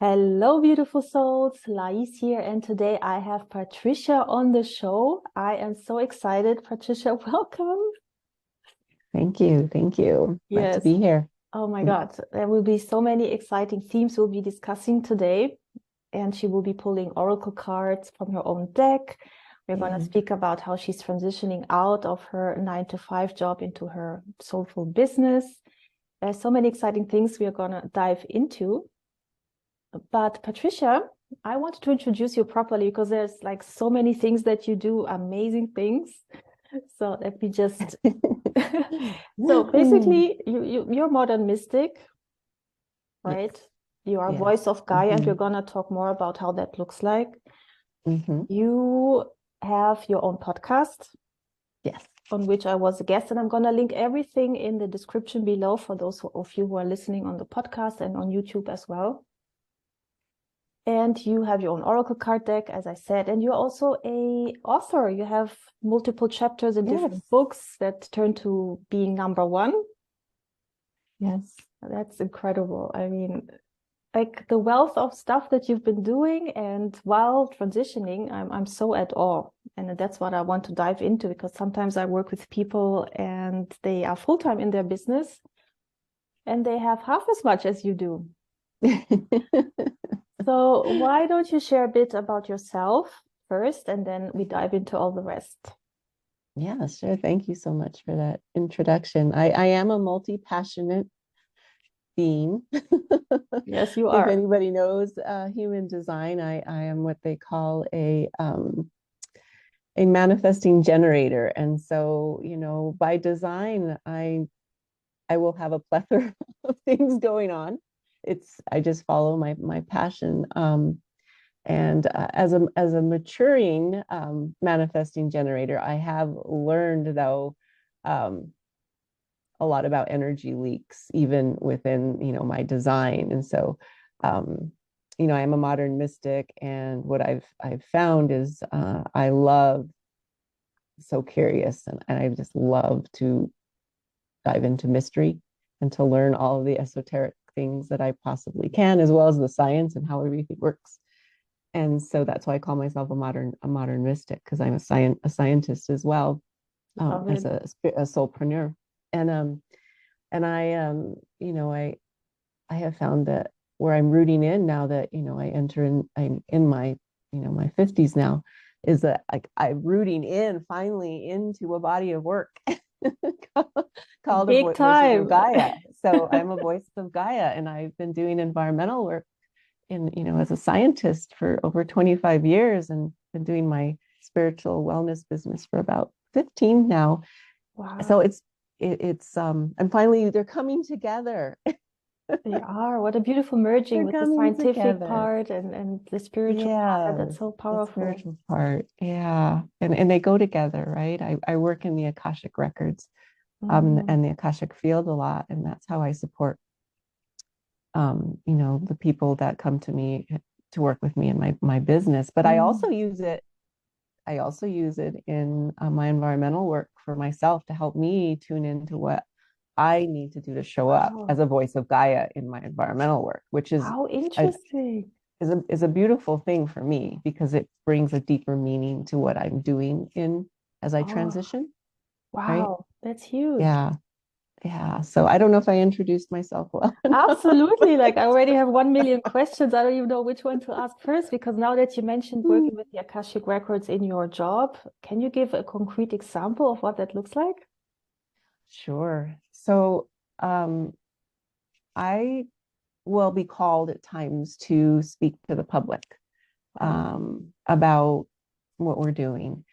Hello, beautiful souls. Lais here, and today I have Patricia on the show. I am so excited. Patricia, welcome. Thank you. Thank you. Glad to Yes. be here. Oh my Mm. God. There will be so many exciting themes we'll be discussing today. And she will be pulling oracle cards from her own deck. We're going to Yeah. speak about how she's transitioning out of her 9 to 5 job into her soulful business. There's so many exciting things we are going to dive into. But Patricia, I wanted to introduce you properly because there's like so many things that you do, amazing things. So let me just so Mm. basically you're modern mystic, Yes. right? You are Yes. voice of Gaia, and we're Hmm. gonna talk more about how that looks like. Hmm. You have your own podcast Yes. on which I was a guest, and I'm gonna link everything in the description below for those of you who are listening on the podcast and on YouTube as well. And you have your own oracle card deck, as I said, and you're also a author. You have multiple chapters in different Yes. books that turn to being number one. Yes. That's incredible. I mean, like the wealth of stuff that you've been doing, and while transitioning, I'm so at awe. And that's what I want to dive into, because sometimes I work with people and they are full-time in their business and they have half as much as you do. So why don't you share a bit about yourself first, and then we dive into all the rest? Yeah, sure. Thank you so much for that introduction. I am a multi-passionate being. Yes, you If are. anybody knows human design, I am what they call a manifesting generator. And so, by design, I will have a plethora of things going on. I just follow my passion. And as a maturing manifesting generator, I have learned though um, a lot about energy leaks, even within my design. And so, um, I am a modern mystic, and what I've found is I love so curious, and I just love to dive into mystery and to learn all of the esoteric things that I possibly can, as well as the science and how everything works. And so that's why I call myself a modern mystic, because I'm a scientist as well, Love as it. a soulpreneur. And I have found that where I'm rooting in now that I'm in my 50s now, is that like I'm rooting in finally into a body of work called Big Voices of time. Gaia. So I'm a voice of Gaia, and I've been doing environmental work as a scientist for over 25 years, and been doing my spiritual wellness business for about 15 now. So Wow. and finally they're coming together. They are. What a beautiful merging They're with the coming scientific together. part and the spiritual part. Yeah, That's so the powerful. spiritual part. Yeah. And they go together, right? I work in the Akashic records, Mm. and the Akashic field a lot. And that's how I support the people that come to me to work with me in my business. But Mm. I also use it in my environmental work for myself to help me tune into what I need to do to show up Wow. as a voice of Gaia in my environmental work, which How a, interesting. is a beautiful thing for me, because it brings a deeper meaning to what I'm doing in as I Oh, transition, right? wow. That's huge. Yeah. Yeah. So I don't know if I introduced myself well enough. Absolutely. Like I already have 1 million questions. I don't even know which one to ask first, because now that you mentioned working with the Akashic Records in your job, can you give a concrete example of what that looks like? Sure. So um, I will be called at times to speak to the public Wow. about what we're doing.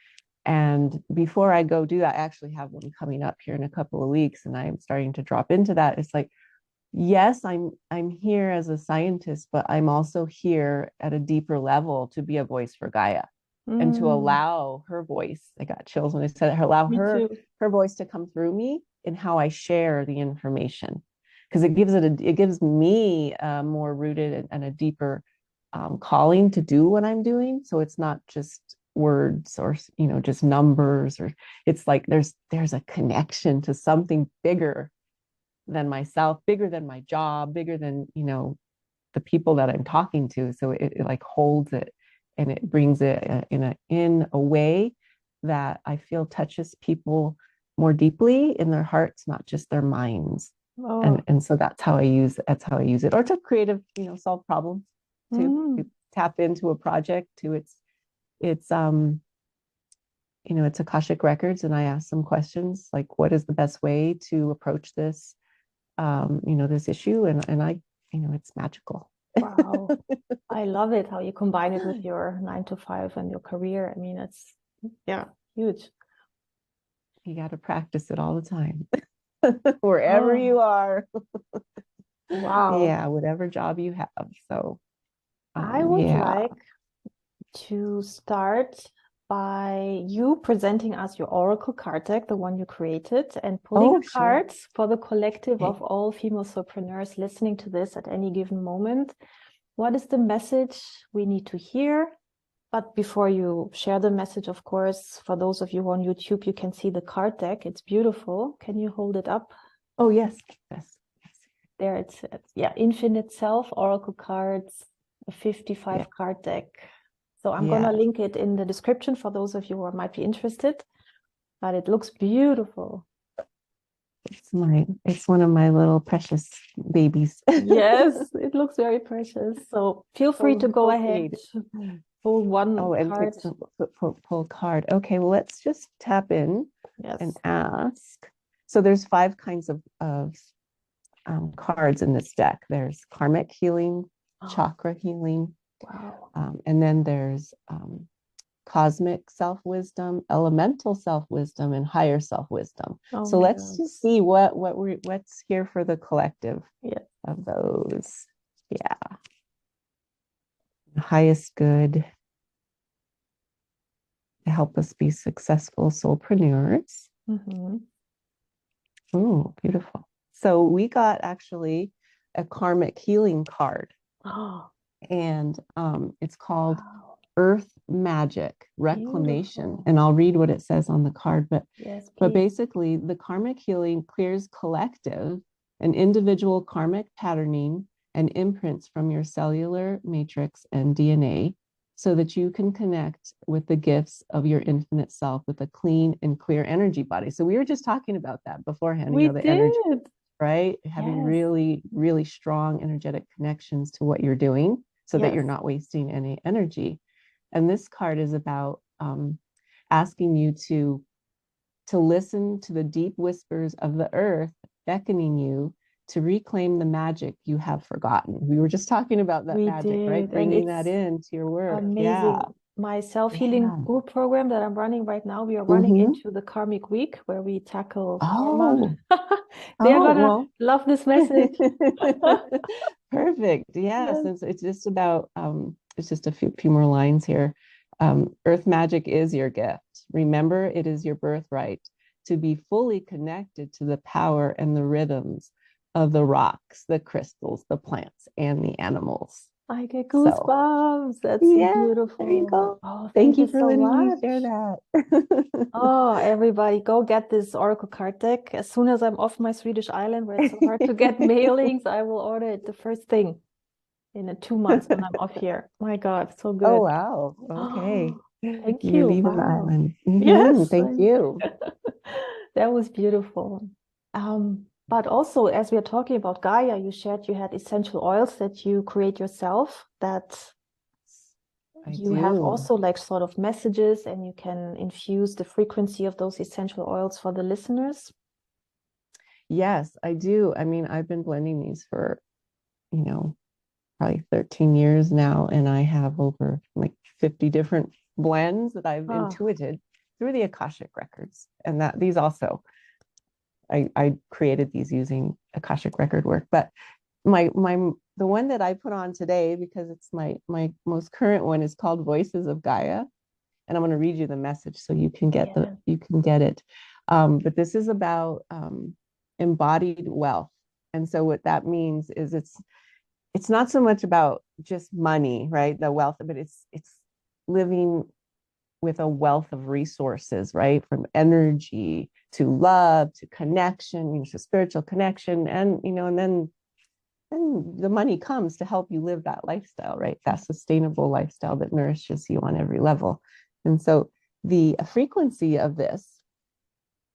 And before I go do that, I actually have one coming up here in a couple of weeks, and I'm starting to drop into that. It's like, yes, I'm here as a scientist, but I'm also here at a deeper level to be a voice for Gaia, and to Mm, allow her voice. I got chills when I said it. Allow me too. her voice to come through me in how I share the information, because it gives me a more rooted and a deeper calling to do what I'm doing. So it's not just words, or just numbers, or it's like there's a connection to something bigger than myself, bigger than my job, bigger than the people that I'm talking to. So it like holds it and it brings it in a way that I feel touches people more deeply in their hearts, not just their minds. Oh. And so that's how I use it, or to creative, solve problems, to tap into a project, to it's it's Akashic records, and I ask some questions like, what is the best way to approach this this issue, and I it's magical. Wow. I love it how you combine it with your 9 to 5 and your career. I mean, it's huge. You got to practice it all the time. Wherever Oh, you are. wow. Yeah, whatever job you have. So I would yeah. like to start by you presenting us your oracle card deck, the one you created, and pulling a Sure. card for the collective Okay. of all female solopreneurs listening to this at any given moment. What is the message we need to hear? But before you share the message, of course, for those of you on YouTube, you can see the card deck. It's beautiful. Can you hold it up? Oh, yes. Yes. There it's Infinite Self, Oracle cards, a 55 card deck. So I'm going to link it in the description for those of you who might be interested. But it looks beautiful. It's one of my little precious babies. Yes, it looks very precious. So feel free to go ahead. Pull one card. Pull card. Okay, well, let's just tap in and ask. So there's 5 kinds of cards in this deck. There's karmic healing, chakra healing, and then there's cosmic self-wisdom, elemental self-wisdom, and higher self-wisdom. So let's just see what's here for the collective of those. Yeah. Highest good to help us be successful soulpreneurs. Oh, beautiful. So we got actually a karmic healing card. And it's called Earth Magic Reclamation. Beautiful. And I'll read what it says on the card. But basically, the karmic healing clears collective and individual karmic patterning and imprints from your cellular matrix and DNA, so that you can connect with the gifts of your infinite self with a clean and clear energy body. So we were just talking about that beforehand. We did. Energy, right? Having really, really strong energetic connections to what you're doing, so that you're not wasting any energy. And this card is about asking you to listen to the deep whispers of the earth beckoning you to reclaim the magic you have forgotten. We were just talking about that magic, right? Bringing that into your work. Amazing. Yeah. My self-healing group program that I'm running right now, we are running into the Karmic Week, where we tackle karma. They're gonna love this message. Perfect. Yes. It's just about it's just a few more lines here. Earth magic is your gift. Remember, it is your birthright to be fully connected to the power and the rhythms of the rocks, the crystals, the plants, and the animals. I get goosebumps. That's so beautiful. There you go. Oh, thank you for letting me share that. Oh, everybody, go get this Oracle card deck. As soon as I'm off my Swedish island, where it's so hard to get mailings, I will order it the first thing in 2 months when I'm off here. My God, so good. Oh, wow. Okay. Thank you. You're leaving the island. Yes. Thank you. That was beautiful. But also, as we are talking about Gaia, you shared you had essential oils that you create yourself, that you have also like sort of messages, and you can infuse the frequency of those essential oils for the listeners. Yes, I do. I mean, I've been blending these for, probably 13 years now, and I have over like 50 different blends that I've intuited through the Akashic records. And that these also, I created these using Akashic record work. But the one that I put on today, because it's my most current one, is called Voices of Gaia. And I'm going to read you the message so you can get it. But this is about embodied wealth. And so what that means is it's not so much about just money, right? The wealth, but it's living with a wealth of resources, right? From energy to love to connection, to spiritual connection, and and then then the money comes to help you live that lifestyle, right? That sustainable lifestyle that nourishes you on every level. And so the frequency of this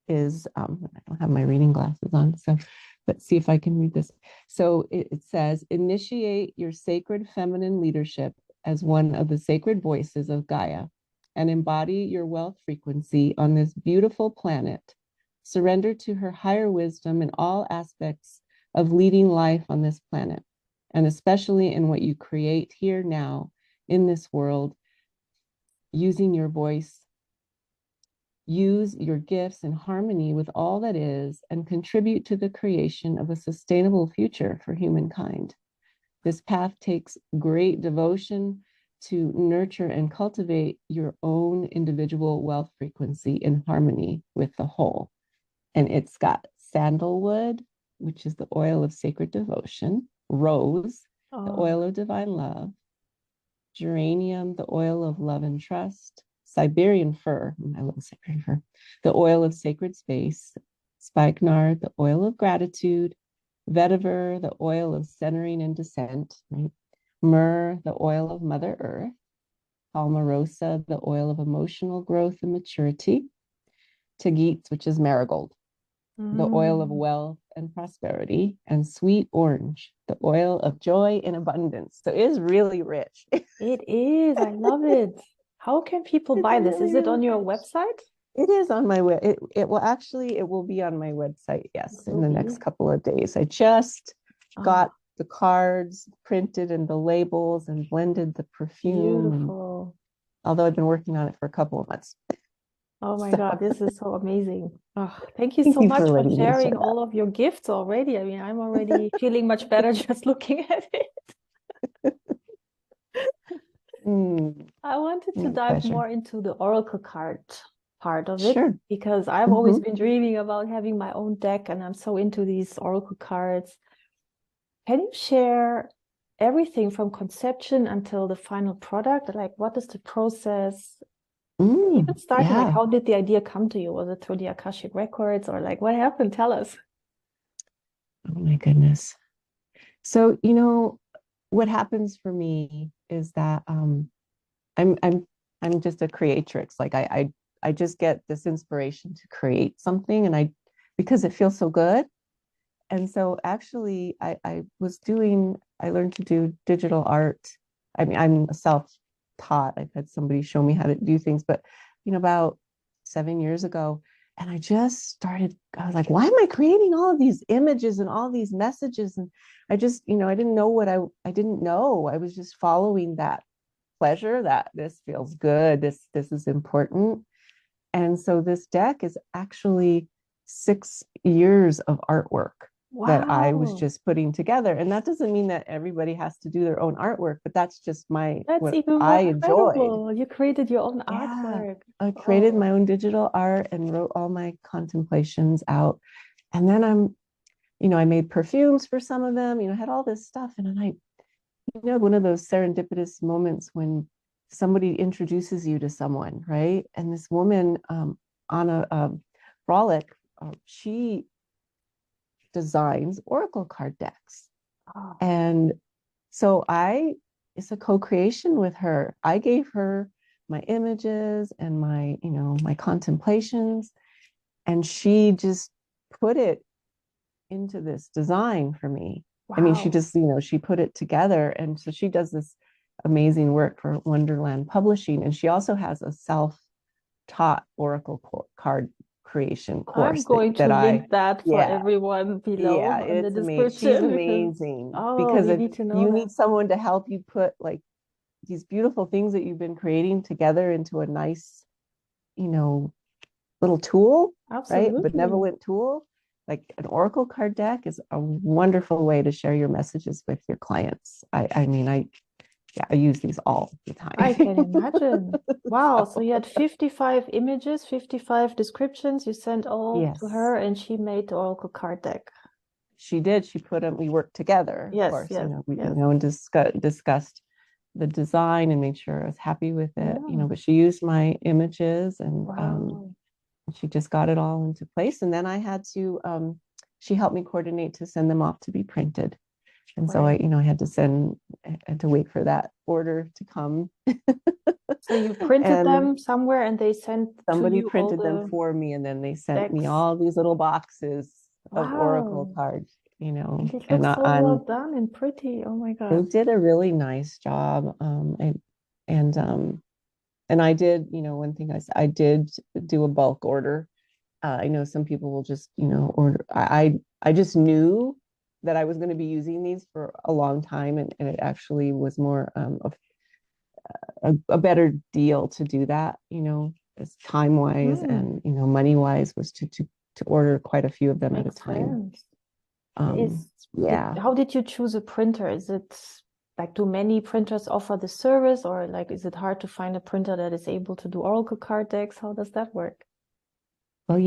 is, I don't have my reading glasses on, so let's see if I can read this. So it says, initiate your sacred feminine leadership as one of the sacred voices of Gaia and embody your wealth frequency on this beautiful planet. Surrender to her higher wisdom in all aspects of leading life on this planet, and especially in what you create here now in this world, using your voice. Use your gifts in harmony with all that is and contribute to the creation of a sustainable future for humankind. This path takes great devotion to nurture and cultivate your own individual wealth frequency in harmony with the whole. And it's got sandalwood, which is the oil of sacred devotion, rose, the oil of divine love, geranium, the oil of love and trust, Siberian fir, I love Siberian fir, the oil of sacred space, spikenard, the oil of gratitude, vetiver, the oil of centering and descent, right? Myrrh, the oil of Mother Earth, palmarosa, the oil of emotional growth and maturity, tagetes, which is marigold, the oil of wealth and prosperity, and sweet orange, the oil of joy and abundance. So it is really rich. It is. I love it. How can people buy this? Is it on your website? It is on my web. It will actually, it will be on my website, yes, in the next couple of days. I just got the cards printed and the labels and blended the perfume. Beautiful. Although I've been working on it for a couple of months. Oh my God, this is so amazing. Oh, thank you so much for sharing all of your gifts already. I mean, I'm already feeling much better just looking at it. I wanted to dive more into the oracle card part of it because I've always been dreaming about having my own deck, and I'm so into these oracle cards. Can you share everything from conception until the final product? Like, what is the process? Even starting, like, how did the idea come to you? Was it through the Akashic records, or like, what happened? Tell us. Oh my goodness. So, you know, what happens for me is that I'm just a creatrix. Like I just get this inspiration to create something, and because it feels so good. And so actually I learned to do digital art. I mean, I'm self-taught. I've had somebody show me how to do things, but about 7 years ago, and I was like, why am I creating all of these images and all these messages? And I just, I didn't know I didn't know. I was just following that pleasure, that this feels good, this is important. And so this deck is actually 6 years of artwork that I was just putting together. And that doesn't mean that everybody has to do their own artwork, but that's just what I enjoyed. You created your own artwork. I created my own digital art and wrote all my contemplations out. And then I made perfumes for some of them, had all this stuff. And then one of those serendipitous moments when somebody introduces you to someone, right? And this woman on a frolic, she designs oracle card decks. And so it's a co-creation with her. I gave her my images and my contemplations, and she just put it into this design for me. I mean, she just, she put it together. And so she does this amazing work for Wonderland Publishing. And she also has a self-taught oracle card creation course. I'm going to link that for everyone below in the description. She's amazing because you need someone to help you put like these beautiful things that you've been creating together into a nice, little tool, right? Benevolent tool. Like an oracle card deck is a wonderful way to share your messages with your clients. I use these all the time. I can imagine. Wow. So you had 55 images, 55 descriptions. You sent all to her, and she made the oracle card deck. She did. She put them, we worked together, of course. And discussed the design and made sure I was happy with it, but she used my images and she just got it all into place. And then I had to, she helped me coordinate to send them off to be printed. And so Right. I had to wait for that order to come. So you printed And them somewhere and they sent to somebody you all printed them the for me, and then they sent me decks. all these little boxes of oracle Wow. cards, And it and looks so well on done and pretty. Oh my they God. did a really nice job. And and I did, one thing I did do a bulk order. I know some people will just, order. I just knew that I was going to be using these for a long time, and it actually was more of a better deal to do that, as time wise Hmm. and money wise, was to order quite a few of them at a Makes time. sense. Um, yeah. How did you choose a printer? Is it like, do many printers offer the service, or like is it hard to find a printer that is able to do oracle card decks? How does that work? Well,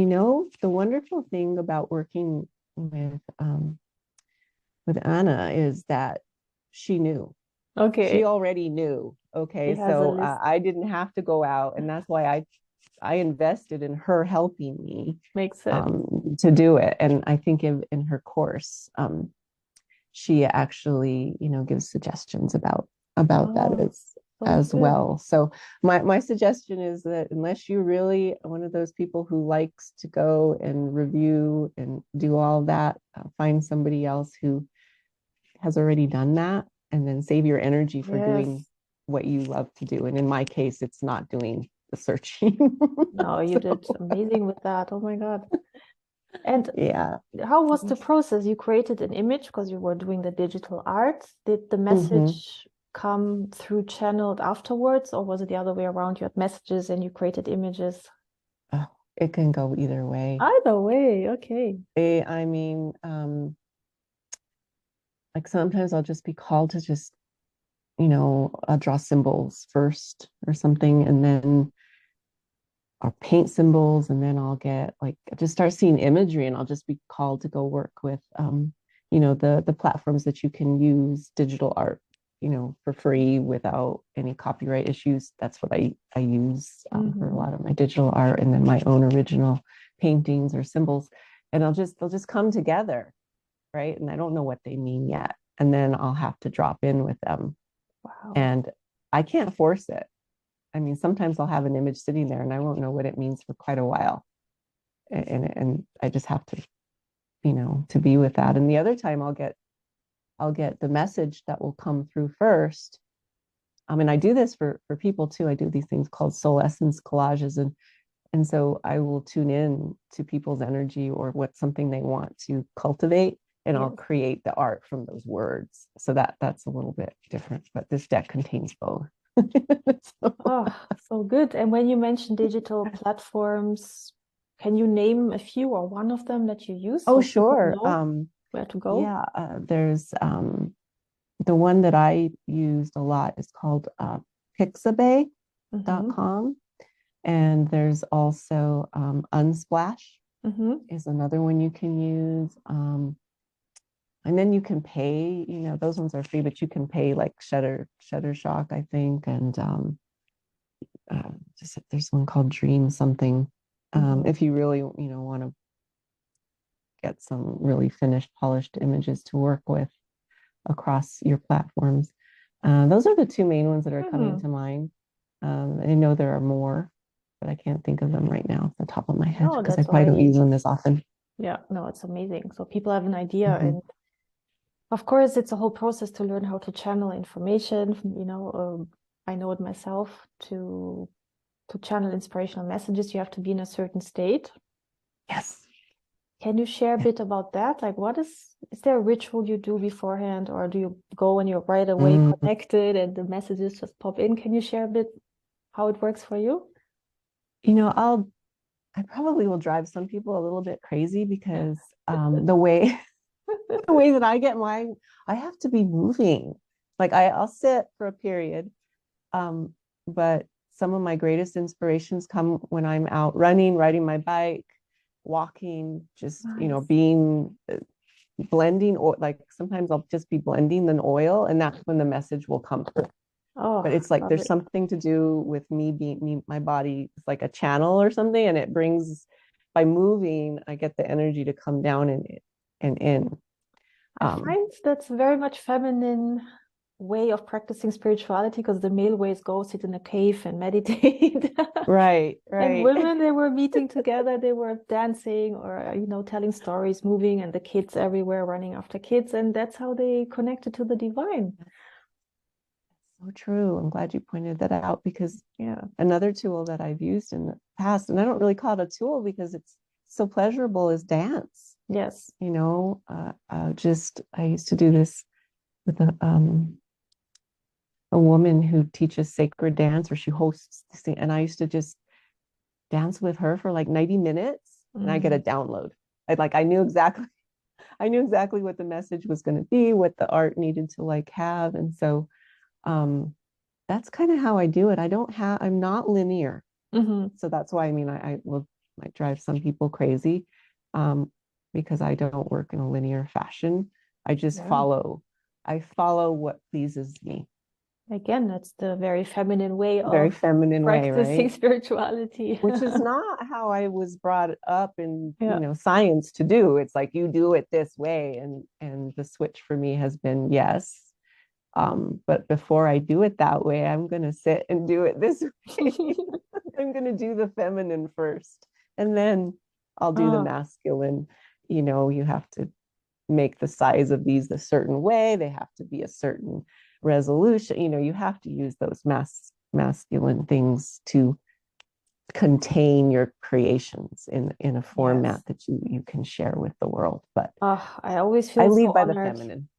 the wonderful thing about working with Anna is that she knew. She Okay. already knew. She Okay, has a so list. I didn't have to go out, and that's why I invested in her helping me Makes sense. to do it. And I think in her course, she actually, gives suggestions about that Oh, so as good. well. So my suggestion is that unless you're really one of those people who likes to go and review and do all that, find somebody else who has already done that, and then save your energy for doing Yes. what you love to do. And in my case, it's not doing the searching. No, you did So, amazing with that. Oh my God. And yeah. how was the process? You created an image because you were doing the digital art. Did the Mm-hmm. message come through channeled afterwards, or was it the other way around? You had messages and you created images? It can go either way. Either way, okay. I mean, like sometimes I'll just be called to just, I'll draw symbols first or something, and then I'll paint symbols, and then I'll get like I just start seeing imagery, and I'll just be called to go work with, the platforms that you can use digital art, for free without any copyright issues. That's what I use for a Mm-hmm. lot of my digital art, and then my own original paintings or symbols, and they'll just come together, right? And I don't know what they mean yet, and then I'll have to drop in with them, Wow. and I can't force it. I mean, sometimes I'll have an image sitting there and I won't know what it means for quite a while. And I just have to, to be with that. And the other time I'll get the message that will come through first. And I do this for people too. I do these things called soul essence collages. And so I will tune in to people's energy or what's something they want to cultivate, and I'll Yes. create the art from those words. So that's a little bit different, but this deck contains both. So, Oh, so good. And when you mention digital platforms, can you name a few or one of them that you use oh, so people sure. know where to go? Yeah, there's the one that I used a lot is called Mm-hmm. pixabay.com. And there's also Unsplash Mm-hmm. is another one you can use. And then you can pay, those ones are free, but you can pay like Shutterstock, I think. And there's one called Dream something. Mm-hmm. If you really, want to get some really finished, polished images to work with across your platforms. Those are the two main ones that are coming Hmm. to mind. I know there are more, but I can't think of them right now off the top of my head No, because I that's probably don't use already, them as often. yeah, no, it's amazing. So people have an idea. Mhm. And of course, it's a whole process to learn how to channel information. I know it myself to channel inspirational messages, you have to be in a certain state. Yes. Can you share a Yeah. bit about that? Like, is there a ritual you do beforehand, or do you go and you're right away Mm. connected and the messages just pop in? Can you share a bit how it works for you? You know, I probably will drive some people a little bit crazy because the way the way that I have to be moving. Like I'll sit for a period, um, but some of my greatest inspirations come when I'm out running, riding my bike, walking, just Nice. being blending, or like sometimes I'll just be blending an oil, and that's when the message will come through. But Oh, it's like love there's it. something to do with me being me, my body is like a channel or something, and it brings by moving, I get the energy to come down and in. I find that's very much feminine way of practicing spirituality, because the male ways go sit in a cave and meditate. Right, And right. women, they were meeting together, they were dancing or, telling stories, moving, and the kids everywhere running after kids. And that's how they connected to the divine. So true. I'm glad you pointed that out, because Yeah. another tool that I've used in the past, and I don't really call it a tool because it's so pleasurable, is dance. Yes. Just I used to do this with a woman who teaches sacred dance, or she hosts this thing, and I used to just dance with her for like 90 minutes, and I get a download. I knew exactly what the message was going to be, what the art needed to like have, and so that's kind of how I do it. I'm not linear. So that's why, might drive some people crazy, because I don't work in a linear fashion. I just follow what pleases me. Again, that's the very feminine way Very of feminine way, practicing right? spirituality. Which is not how I was brought up in, science to do. It's like you do it this way, and the switch for me has been yes. But before I do it that way, I'm going to sit and do it this way. I'm going to do the feminine first, and then I'll do the masculine. You have to make the size of these a certain way. They have to be a certain resolution. You have to use those masculine things to contain your creations in a format that you can share with the world. But I always feel I lead so by honored. the feminine.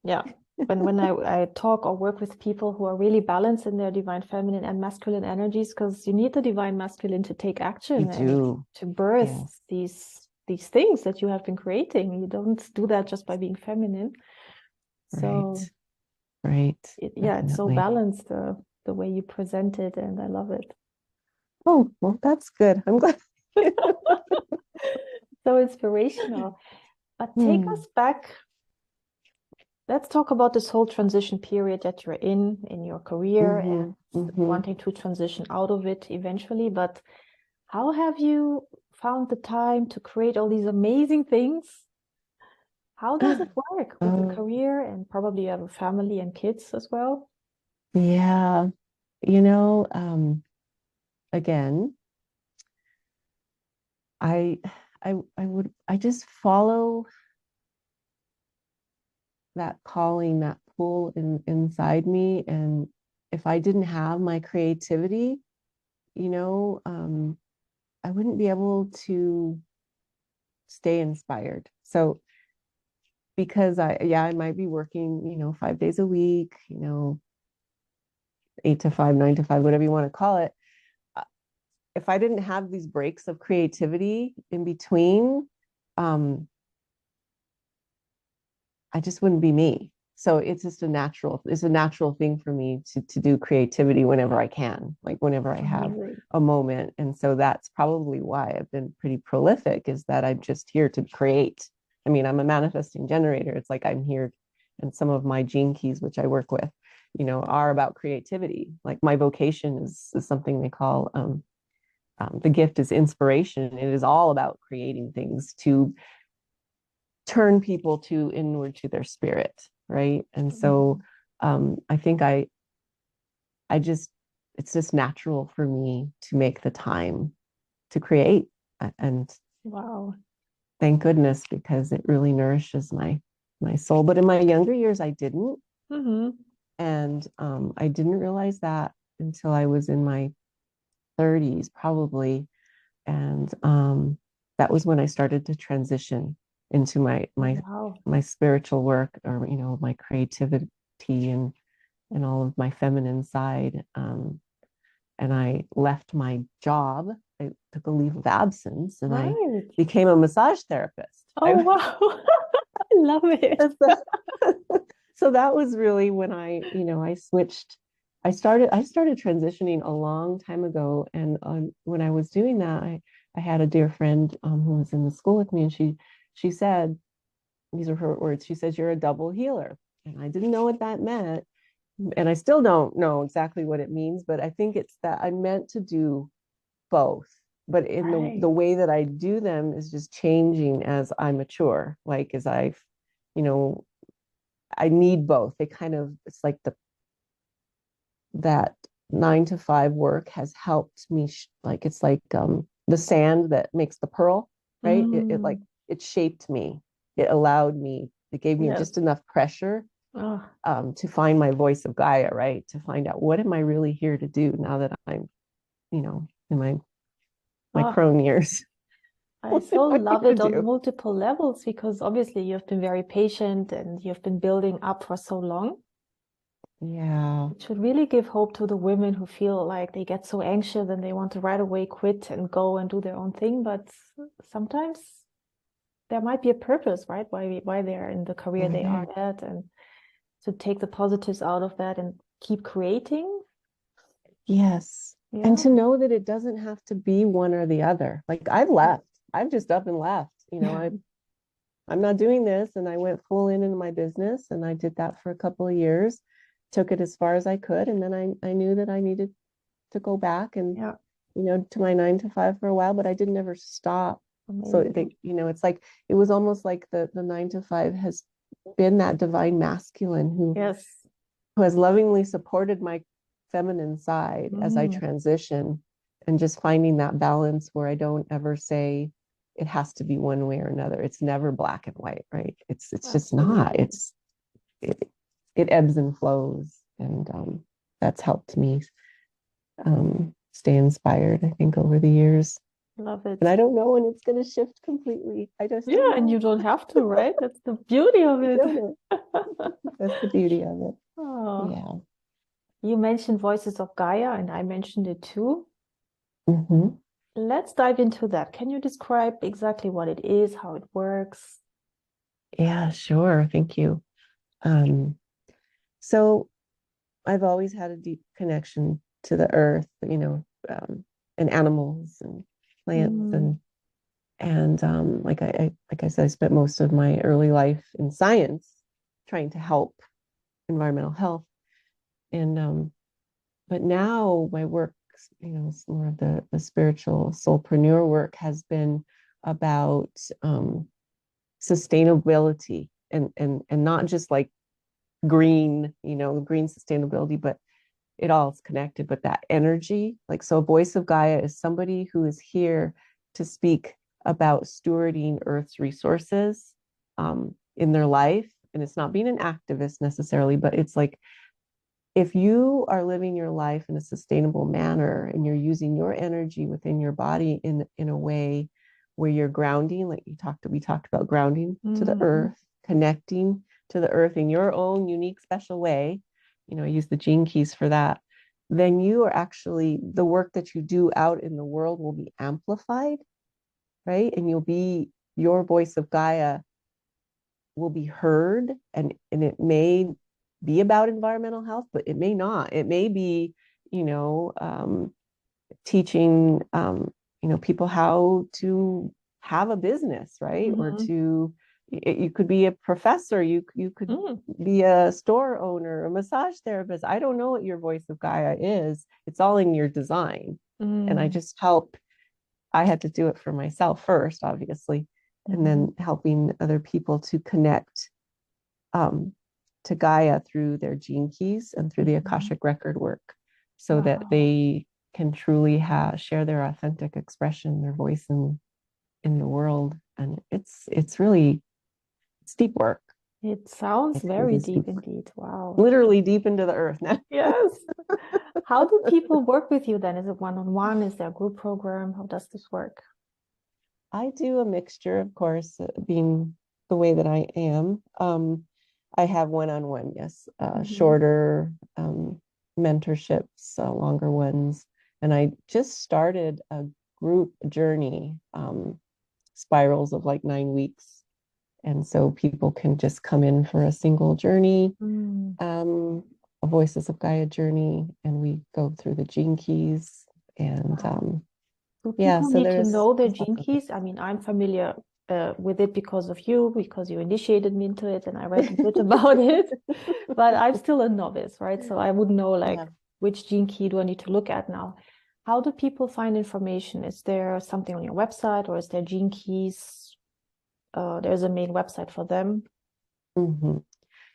Yeah. When I talk or work with people who are really balanced in their divine feminine and masculine energies, because you need the divine masculine to take action and to birth these things that you have been creating. You don't do that just by being feminine. So right. it's so balanced, the way you present it, and I love it. Oh, well, that's good. I'm glad. So inspirational. But take us back. Let's talk about this whole transition period that you're in your career, and wanting to transition out of it eventually. But how have you found the time to create all these amazing things? How does it work with the career, and probably you have a family and kids as well? Yeah. Again, I just follow that calling, that pull inside me. And if I didn't have my creativity, I wouldn't be able to stay inspired. So because I might be working, 5 days a week, 8 to 5, 9 to 5, whatever you want to call it. If I didn't have these breaks of creativity in between, I just wouldn't be me. So it's a natural thing for me to do creativity whenever I can, like whenever I have a moment. And so that's probably why I've been pretty prolific, is that I'm just here to create. I'm a manifesting generator. It's like I'm here, and some of my gene keys, which I work with, are about creativity. Like my vocation is something they call the gift is inspiration. It is all about creating things to turn people inward to their spirit, right? And so I think it's just natural for me to make the time to create. And wow, thank goodness, because it really nourishes my soul. But in my younger years, I didn't. And I didn't realize that until I was in my 30s, probably. And that was when I started to transition into my spiritual work, or my creativity, and all of my feminine side. And I left my job. I took a leave of absence, and I became a massage therapist. Oh, wow. I love it. So that was really when I switched. I started transitioning a long time ago. And when I was doing that, I had a dear friend who was in the school with me, and she said, these are her words. She says, "You're a double healer." And I didn't know what that meant. And I still don't know exactly what it means, but I think it's that I'm meant to do both. But in the way that I do them is just changing as I mature, like as I've you know, I need both. They kind of, it's like that 9 to 5 work has helped me, like, it's like the sand that makes the pearl, right? Like, it shaped me. It allowed me, it gave me just enough pressure to find my voice of Gaia, right? To find out, what am I really here to do now that I'm, you know, in my crone years. I so love it on multiple levels, because obviously you've been very patient and you've been building up for so long. Yeah. It should really give hope to the women who feel like they get so anxious and they want to right away quit and go and do their own thing. But sometimes there might be a purpose, right? Why they're in the career they are at, and to take the positives out of that and keep creating. Yes. And to know that it doesn't have to be one or the other. Like, I've left. I've just up and left. You know, I'm not doing this. And I went full into my business, and I did that for a couple of years, took it as far as I could. And then I knew that I needed to go back and, you know, to my 9 to 5 for a while, but I didn't ever stop. So you know, it's like, it was almost like the 9 to 5 has been that divine masculine who has lovingly supported my feminine side as I transition, and just finding that balance where I don't ever say it has to be one way or another. It's never black and white, right? It's just not. It ebbs and flows, and that's helped me stay inspired, I think, over the years. Love it. And I don't know when it's going to shift completely. I just don't know. And you don't have to, right? That's the beauty of it. That's the beauty of it. Oh. Yeah. You mentioned Voices of Gaia, and I mentioned it too. Mm-hmm. Let's dive into that. Can you describe exactly what it is, how it works? Yeah, sure. Thank you. So I've always had a deep connection to the earth, you know, and animals and plants, and like I said, I spent most of my early life in science trying to help environmental health. And but now my work, you know, it's more of the spiritual soulpreneur work, has been about sustainability, and not just like green, you know, green sustainability, but it all is connected. But that energy, like, so a voice of Gaia is somebody who is here to speak about stewarding Earth's resources in their life. And it's not being an activist necessarily, but it's like, if you are living your life in a sustainable manner, and you're using your energy within your body in a way where you're grounding, like we talked about grounding to the earth, connecting to the earth in your own unique, special way, you know, use the gene keys for that, then you are actually, the work that you do out in the world will be amplified, right? And your voice of Gaia will be heard, and it may be about environmental health, but it may not. It may be, you know, teaching, you know, people how to have a business, right? Or you could be a professor, you could be a store owner, a massage therapist. I don't know what your voice of Gaia is. It's all in your design. And I just I had to do it for myself first, obviously, and then helping other people to connect to Gaia through their gene keys and through the Akashic record work, so that they can truly share their authentic expression, their voice in the world. And it's really, it's deep work. It sounds very deep indeed. Wow. Literally deep into the earth now. Yes. How do people work with you then? Is it one-on-one? Is there a group program? How does this work? I do a mixture, of course, being the way that I am. I have one-on-one, yes, shorter mentorships, longer ones. And I just started a group journey, spirals of like 9 weeks. And so people can just come in for a single journey, a Voices of Gaia journey, and we go through the gene keys. And so people need to know the gene keys. I mean, I'm familiar with it because of you, because you initiated me into it, and I read a bit about it. But I'm still a novice, right? So I wouldn't know which gene key do I need to look at now. How do people find information? Is there something on your website, or is there gene keys? There's a main website for them. Hmm.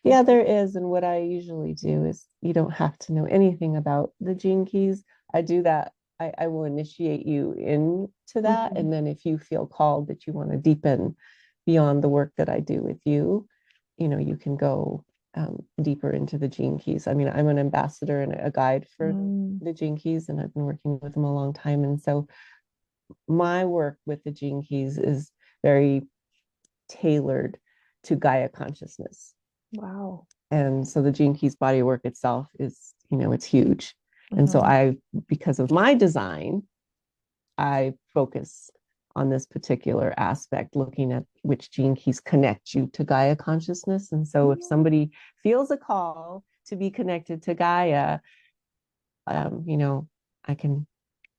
Yeah, there is. And what I usually do is you don't have to know anything about the gene keys. I do that. I will initiate you into that. Mhm. And then if you feel called that you want to deepen beyond the work that I do with you, you can go deeper into the gene keys. I mean, I'm an ambassador and a guide for Mm. the gene keys, and I've been working with them a long time. And so my work with the gene keys is very tailored to Gaia consciousness. Wow. And so the Gene Keys body work itself is, it's huge. And so Mhm. because of my design, I focus on this particular aspect, looking at which gene keys connect you to Gaia consciousness. And so if somebody feels a call to be connected to Gaia, I can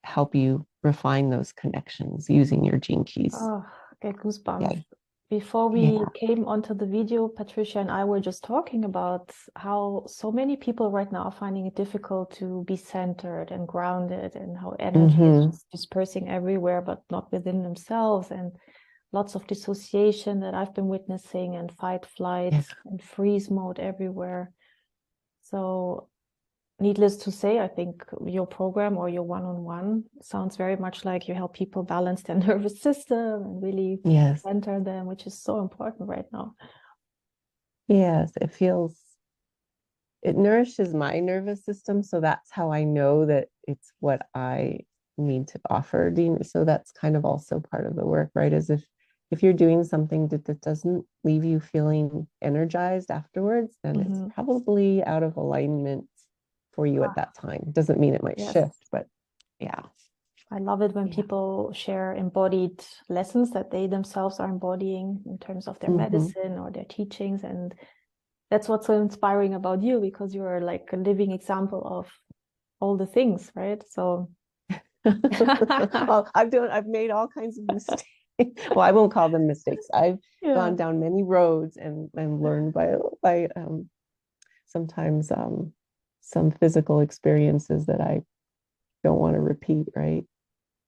help you refine those connections using your gene keys. Oh, get goosebumps. Yeah. Before we Yeah. came onto the video, Patricia and I were just talking about how so many people right now are finding it difficult to be centered and grounded, and how energy is Mm-hmm. just dispersing everywhere, but not within themselves, and lots of dissociation that I've been witnessing, and fight, flight, Yeah. and freeze mode everywhere. So needless to say, I think your program or your one-on-one sounds very much like you help people balance their nervous system and really Yes. center them, which is so important right now. Yes. It nourishes my nervous system. So that's how I know that it's what I need to offer, Dean. So that's kind of also part of the work, right? Is if you're doing something that doesn't leave you feeling energized afterwards, then it's Mm-hmm. probably out of alignment for you at Ah, that time. Doesn't mean it might yes. shift, but yeah. I love it when Yeah. people share embodied lessons that they themselves are embodying in terms of their Mm-hmm. medicine or their teachings. And that's what's so inspiring about you, because you're like a living example of all the things, right? So Well, I've made all kinds of mistakes. Well, I won't call them mistakes. I've yeah. gone down many roads and learned by sometimes some physical experiences that I don't want to repeat, right?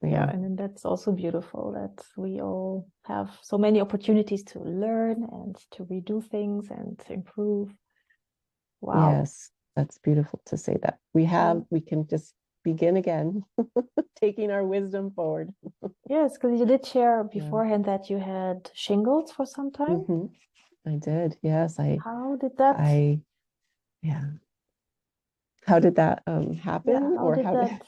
Yeah, Yeah. and then that's also beautiful that we all have so many opportunities to learn and to redo things and to improve. Wow. Yes, that's beautiful to say that. Yeah. We can just begin again, taking our wisdom forward. Yes, because you did share Yeah. beforehand that you had shingles for some time. Hmm. I did. Yes, How did that, I, yeah. How did that yeah, happen how or did how did that,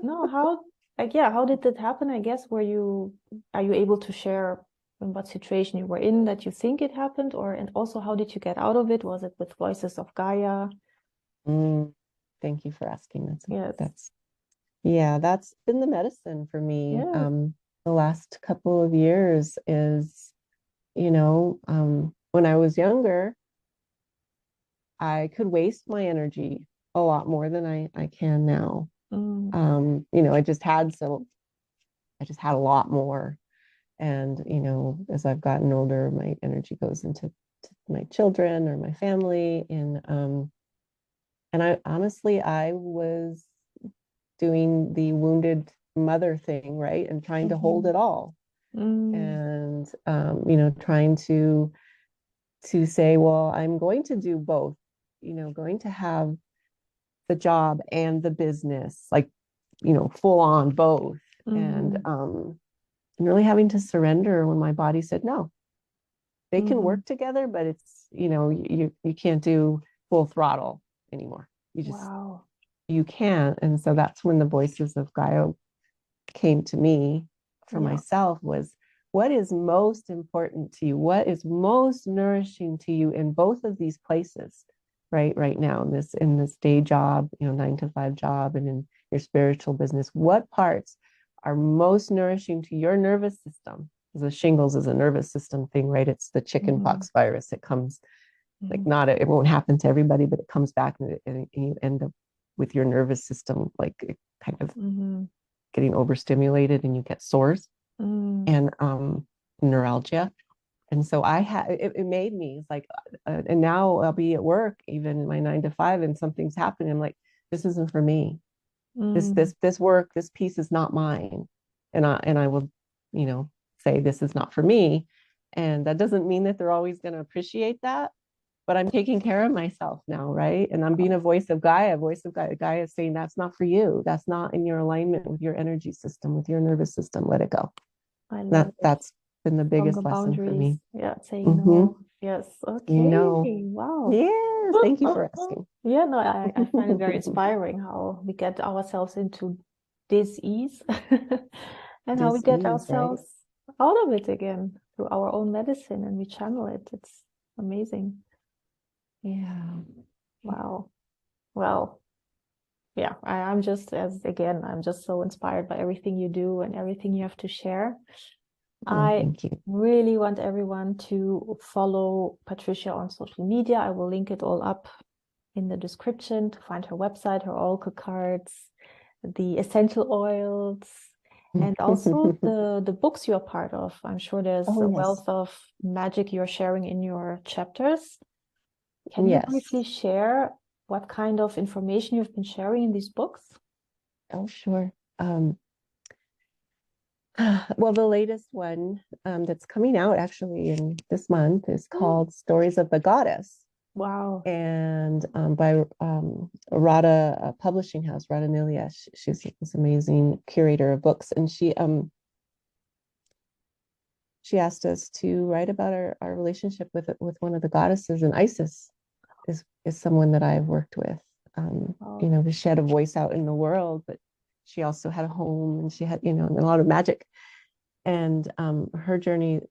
no, how, like, yeah, how did that happen? I guess, are you able to share in what situation you were in that you think it happened? Or, and also, how did you get out of it? Was it with Voices of Gaia? Mm, thank you for asking. Yes. Yeah, that's been the medicine for me. Yes. The last couple of years is, when I was younger, I could waste my energy a lot more than I can now. Mm. Um, you know, I just had so I just had a lot more. And, as I've gotten older, my energy goes into my children or my family. And I honestly, I was doing the wounded mother thing, right? And trying to hold Mhm. it all. Mm. And trying to say, well, I'm going to do both, going to have the job and the business, like, full on both. And Mm. really having to surrender when my body said no. They can Mm. work together, but it's, you can't do full throttle anymore. Wow. You can't. And so that's when the voices of Gaia came to me for Yeah. myself was, what is most important to you? What is most nourishing to you in both of these places, right now, in this day job, 9 to 5 job, and in your spiritual business? What parts are most nourishing to your nervous system? Because the shingles is a nervous system thing, right? It's the chicken Mm. pox virus. It comes, like, Mm. not it won't happen to everybody, but it comes back, and you end up with your nervous system like kind of Mm-hmm. getting overstimulated, and you get sores Mm. and neuralgia. And so it made me, it's like, and now I'll be at work, even in my 9 to 5, and something's happening. I'm like, this isn't for me. Mm. This work, this piece is not mine. And I will, say this is not for me. And that doesn't mean that they're always going to appreciate that. but I'm taking care of myself now, right? And I'm being a voice of Gaia. Gaia is saying that's not for you. That's not in your alignment with your energy system, with your nervous system. Let it go. I love it. That's been the Stronger biggest lesson for boundaries. me. Yeah, saying Mm-hmm. no. Yes. You Okay. know. Wow. Yes. Thank you for asking. Yeah, no, I find it very inspiring how we get ourselves into dis-ease and how we get Dis-ease, right? ourselves out of it again through our own medicine and we channel it. It's amazing. Yeah. Wow. Well, yeah, I'm just I'm just so inspired by everything you do and everything you have to share. Oh, I thank you. really want everyone to follow Patricia on social media. I will link it all up in the description to find her website, her oracle cards, the essential oils, and also the books you're part of. I'm sure there's Oh, a yes. wealth of magic you're sharing in your chapters. Can you Yes. briefly share what kind of information you've been sharing in these books? Oh, sure. Well, the latest one that's coming out actually in this month is called Stories of the Goddess. Wow. And by Rada Publishing House, Rada Nilia. She's this amazing curator of books, and she asked us to write about our relationship with one of the goddesses, and Isis is someone that I've worked with. Wow. You know, she had a voice out in the world, but she also had a home, and she had, you know, a lot of magic. And her journey,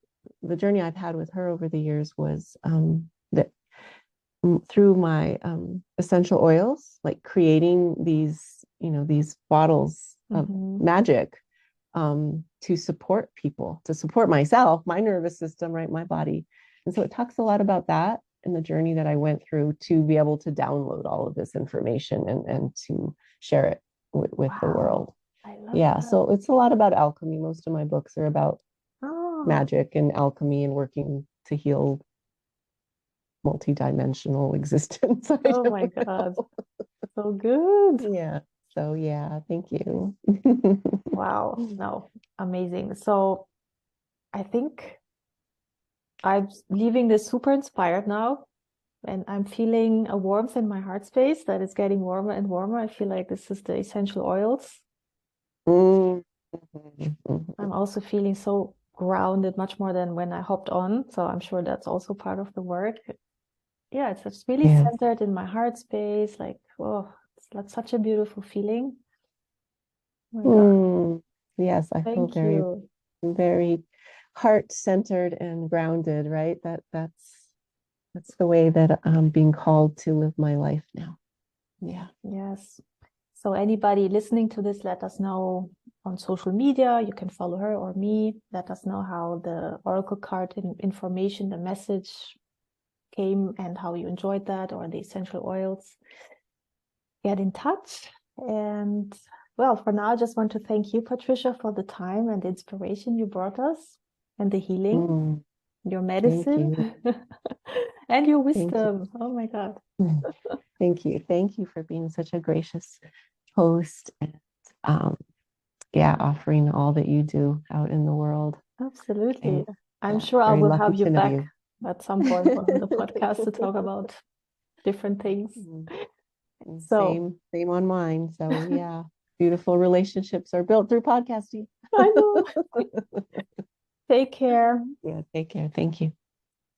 the journey I've had with her over the years was that through my essential oils, like creating these, you know, these bottles of magic to support people, to support myself, my nervous system, right, my body. And so it talks a lot about that and the journey that I went through to be able to download all of this information and to share it with the world. I love Yeah, that. so it's a lot about alchemy. Most of my books are about Oh, magic and alchemy and working to heal multi-dimensional existence. oh my God. So good. Yeah. So yeah, thank you. Wow. No, amazing. So I think I'm leaving this super inspired now, and I'm feeling a warmth in my heart space that is getting warmer and warmer. I feel like this is the essential oils. I'm also feeling so grounded, much more than when I hopped on. So I'm sure that's also part of the work. Yeah, it's really Yes. centered in my heart space. Like, oh, it's like such a beautiful feeling. Oh my God. Yes, I feel Thank very, you. very heart-centered and grounded, right? That's the way that I'm being called to live my life now. Yeah. Yes. So anybody listening to this, let us know on social media. You can follow her or me. Let us know how the oracle card information, the message came and how you enjoyed that, or the essential oils. Get in touch. And well, for now, I just want to thank you, Patricia, for the time and the inspiration you brought us and the healing, your Thank medicine, you. and your Thank you. wisdom. Oh my God. Thank you. Thank you for being such a gracious host and yeah, offering all that you do out in the world. Absolutely. And I'm yeah, sure I very will lucky have you to know back you. at some point on the podcast to talk about different things. So Same on mine. So yeah, beautiful relationships are built through podcasting. I know. Take care. Yeah, take care. Thank you.